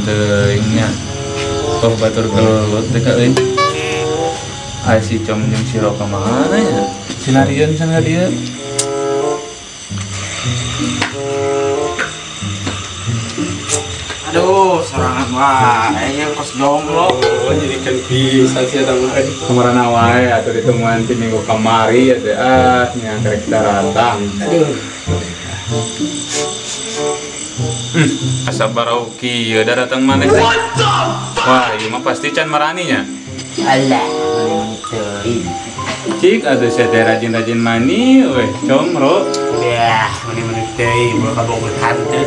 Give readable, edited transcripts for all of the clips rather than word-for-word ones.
teuingnya. Oh batur gelut teh ka euy. Ai si Com jeung si Ro ka mana ya? Sinarian sana dia. Aduh, serangan wah, yang kos jomblo. Oh, jadi kan bisa sih ada mah. Kemarin wae atuh ditemuan ti minggu kamari ya teh nya karek kita ratang. Aduh. Asa barau kieu da datang maneh teh. Wah, ieu mah pasti can maraninya. Alah, teuing. Cik atuh saya teh rajin-rajin mani weh, Com Ro. Ya, meni-meni teuing, bawa kabur hantu.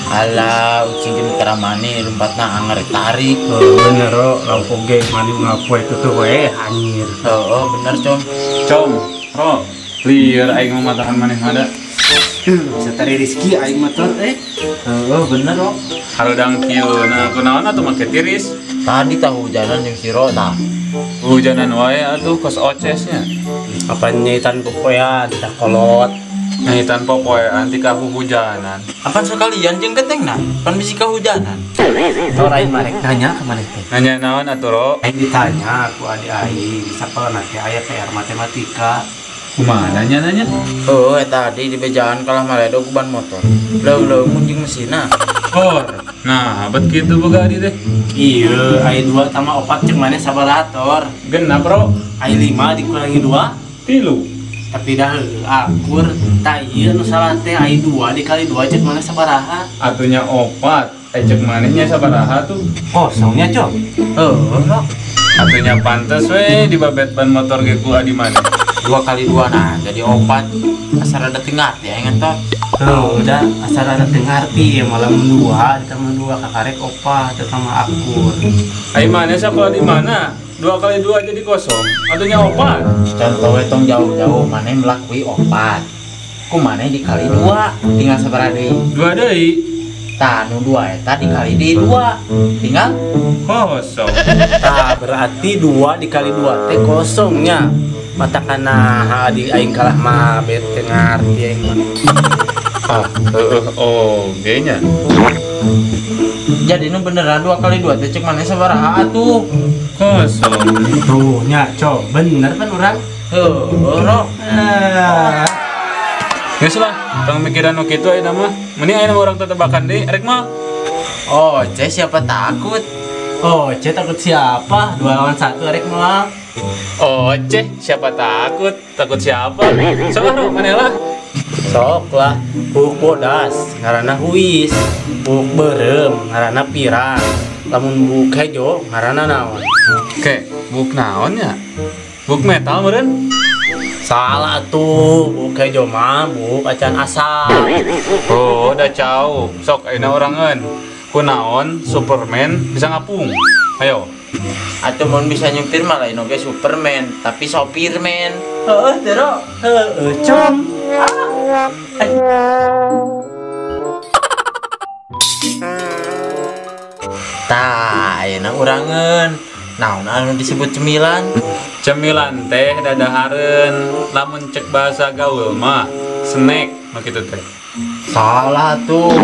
Alah, ucing jeung karamani lompatna anggar tarik. Bener, Ro. Lampu geng mani ngapoe itu tuh we anjir. Oh, bener, Com. Com, Ro, lieur aing mah matahan maneh mada. Setari Rizky aing motor Oh, bener, Ro. Harudang kieu na kunaon atuh make tiris. Tadi tahu hujanan jeung si Ro tah. Hujanan wae atuh kos ocesnya. apa nyaitan popoyan tidak kolot. Nyahitan popoean ti kahujanan. Apaan sekalian jeung ketengna? Pan bisi kahujanan. Orang marek nanya ke mana teh? Nanya naon atuh Ro? Aing ditanya ku adik aing di sakola teh aya PR matematika. Kumaha nanya? Oh, tadi di bejaan kalah maledog ban motor. Leuh munjing mesinna. Or. Nah, bet kitu boga di teh. Iya, aing 2 tambah 4 cek mana sabarator. Genap Ro. Aing 5 dikurangi 2. 3. Tapi dah akur tak iya nu salah teh aing 2 dikali 2 cek mana sabaraha. Atunya 4. Cek manehnya sabaraha tuh? Kosongnya, Cok. Ro. Atunya pantes we dibabet ban motor ge ku adi maneh. 2 kali 2 nah jadi 4. Asal ada tengah ya ngentot. Udah asal ada ngarti ya malam 2 ditambah 2 kakarek opa ditambah akur. Ai maneh sakola di mana? 2 kali 2 jadi kosong. Atunya 4. Contoh we tong jauh-jauh maneh melakui 4. Ku maneh dikali 2 tinggal sabaraha deui? 2 deui. Tah nu 2 eta dikali di 2 tinggal Kosong. Tah berarti 2 dikali 2 teh kosongnya. Mata kana di aing kalah mah bete ngarti aing mah. Genya. jadi nu beneran 2 kali 2 teh cek maneh sabaraha atuh? Kosong. Tuh nya, Cok. Bener kan urang? Ro. Geus lah, tong mikiran nu kitu ayeuna mah. Mending ayeuna urang tetebakan deui, rek mah. Oh, siapa takut? Oh, Cek takut siapa? 2 lawan 1 rek mah. Siapa takut? Takut siapa? Salah Ro, manehlah. Sok lah, buk bodas ngaranna huis, buk berem ngaranna pirang, lamun buk hejo ngaranna naon? Oke, buk naon ya? Buk metal meureun? Salah tuh, buk hejo mah buk acan asal. Oh, udah jauh. Sok ayeuna orangeun. Kunaon Superman bisa ngapung? Ayo. Atuh mun bisa nyupir mah lain oge Superman, tapi sopirman. Heeh, Tero. Heeh, Com. Tah, ayeuna urangeun. Naon anu disebut cemilan? Cemilan teh dadahareun. Lamun cek bahasa gaul mah snack mah kitu teh. Salah tuh.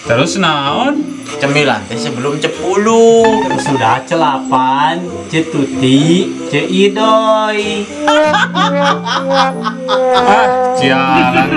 Terus naon? Cemilan teh sebelum 10. Terus sudah celapan, cetuti, ceidoy. Sialan.